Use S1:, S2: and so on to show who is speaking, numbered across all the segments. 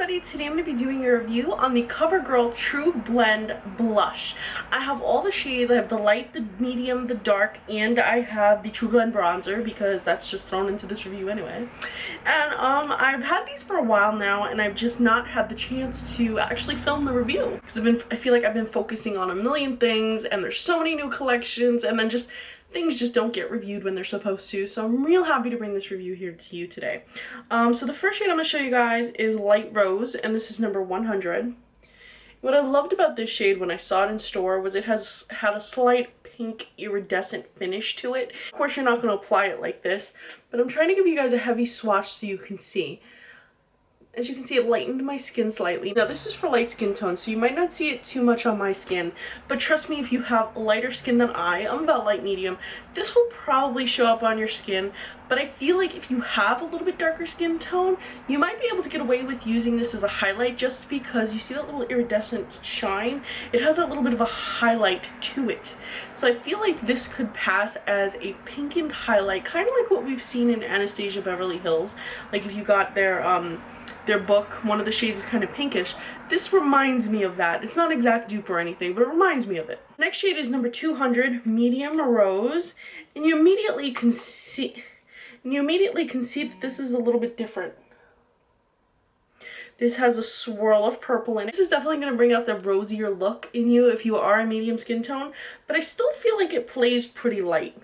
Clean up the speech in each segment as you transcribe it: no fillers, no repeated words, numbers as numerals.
S1: everybody, today I'm going to be doing a review on the CoverGirl TruBlend Blush. I have all the shades. I have the light, the medium, the dark, and I have the TruBlend Bronzer because that's just thrown into this review anyway. And I've had these for a while now and I've just not had the chance to actually film the review because I feel like I've been focusing on a million things and there's so many new collections and then just things just don't get reviewed when they're supposed to, so I'm real happy to bring this review here to you today. So the first shade I'm going to show you guys is Light Rose, and this is number 100. What I loved about this shade when I saw it in store was it had a slight pink iridescent finish to it. Of course you're not going to apply it like this, but I'm trying to give you guys a heavy swatch so you can see. As you can see, it lightened my skin slightly. Now this is for light skin tone, so you might not see it too much on my skin, but trust me, if you have lighter skin than I'm about light medium, this will probably show up on your skin. But I feel like if you have a little bit darker skin tone, you might be able to get away with using this as a highlight just because you see that little iridescent shine? It has that little bit of a highlight to it. So I feel like this could pass as a pinkened highlight, kind of like what we've seen in Anastasia Beverly Hills. Like if you got their book, one of the shades is kind of pinkish. This reminds me of that. It's not exact dupe or anything, but it reminds me of it. Next shade is number 200, Medium Rose, and you immediately can see that this is a little bit different. This has a swirl of purple in it. This is definitely going to bring out the rosier look in you if you are a medium skin tone, but I still feel like it plays pretty light.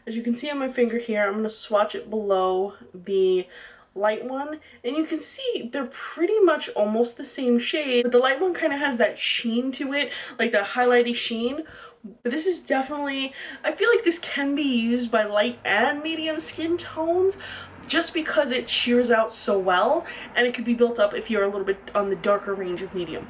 S1: As you can see on my finger here, I'm going to swatch it below the light one, and you can see they're pretty much almost the same shade, but the light one kind of has that sheen to it, like that highlighty sheen. But this is definitely, I feel like this can be used by light and medium skin tones just because it sheers out so well, and it could be built up if you're a little bit on the darker range of medium.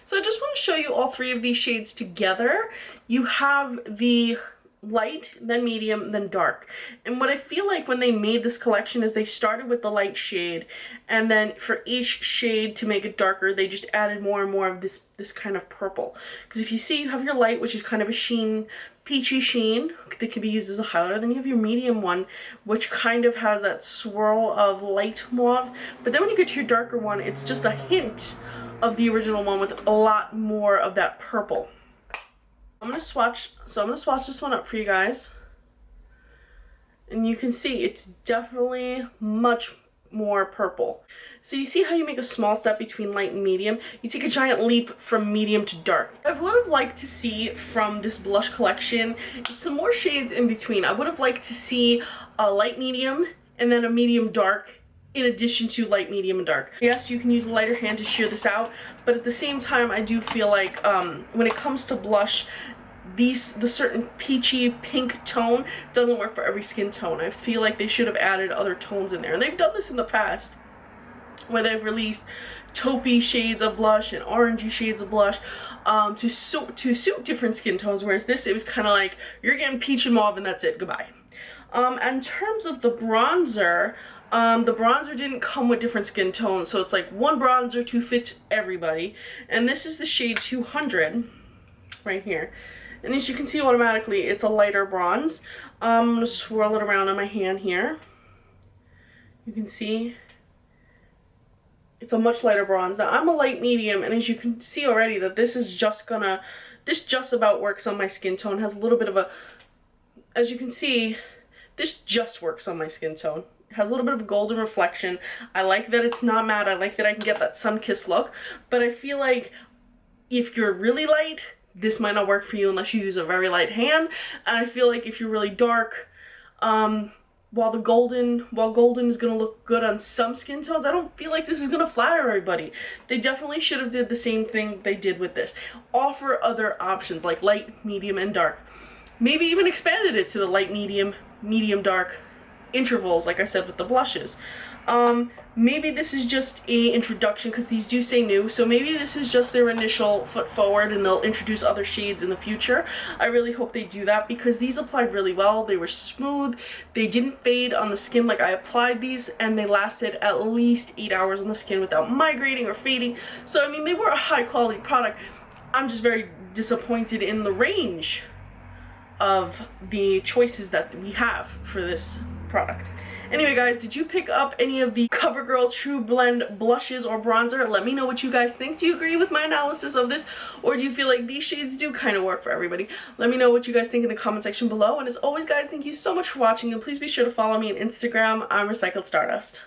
S1: So I just want to show you all three of these shades together. You have the light, then medium, then dark. And what I feel like when they made this collection is they started with the light shade, and then for each shade to make it darker they just added more and more of this kind of purple. Because if you see, you have your light, which is kind of a sheen, peachy sheen that can be used as a highlighter. Then you have your medium one, which kind of has that swirl of light mauve. But then when you get to your darker one, it's just a hint of the original one with a lot more of that purple. I'm gonna swatch this one up for you guys, and you can see it's definitely much more purple. So you see how you make a small step between light and medium? You take a giant leap from medium to dark. I would have liked to see from this blush collection some more shades in between. I would have liked to see a light medium and then a medium dark in addition to light, medium, and dark. Yes, you can use a lighter hand to sheer this out, but at the same time I do feel like when it comes to blush, the certain peachy pink tone doesn't work for every skin tone. I feel like they should have added other tones in there, and they've done this in the past where they've released taupey shades of blush and orangey shades of blush to suit different skin tones, whereas this, it was kind of like you're getting peach and mauve and that's it, goodbye. In terms of the bronzer didn't come with different skin tones, so it's like one bronzer to fit everybody, and this is the shade 200 right here. And as you can see, automatically it's a lighter bronze. I'm going to swirl it around on my hand here. You can see it's a much lighter bronze. Now I'm a light medium, and as you can see already that this just about works on my skin tone. Has a little bit of a, as you can see, this just works on my skin tone. It has a little bit of a golden reflection. I like that it's not matte. I like that I can get that sun-kissed look, but I feel like if you're really light, this might not work for you unless you use a very light hand. And I feel like if you're really dark, while golden is going to look good on some skin tones, I don't feel like this is going to flatter everybody. They definitely should have did the same thing they did with this. Offer other options like light, medium, and dark. Maybe even expanded it to the light, medium, medium, dark intervals, like I said with the blushes. Maybe this is just a introduction, because these do say new, so maybe this is just their initial foot forward and they'll introduce other shades in the future. I really hope they do that because these applied really well. They were smooth, they didn't fade on the skin like I applied these, and they lasted at least 8 hours on the skin without migrating or fading. So I mean, they were a high quality product. I'm just very disappointed in the range of the choices that we have for this product. Anyway guys, did you pick up any of the CoverGirl TruBlend blushes or bronzer? Let me know what you guys think. Do you agree with my analysis of this, or do you feel like these shades do kind of work for everybody? Let me know what you guys think in the comment section below. And as always guys, thank you so much for watching, and please be sure to follow me on Instagram. I'm Recycled Stardust.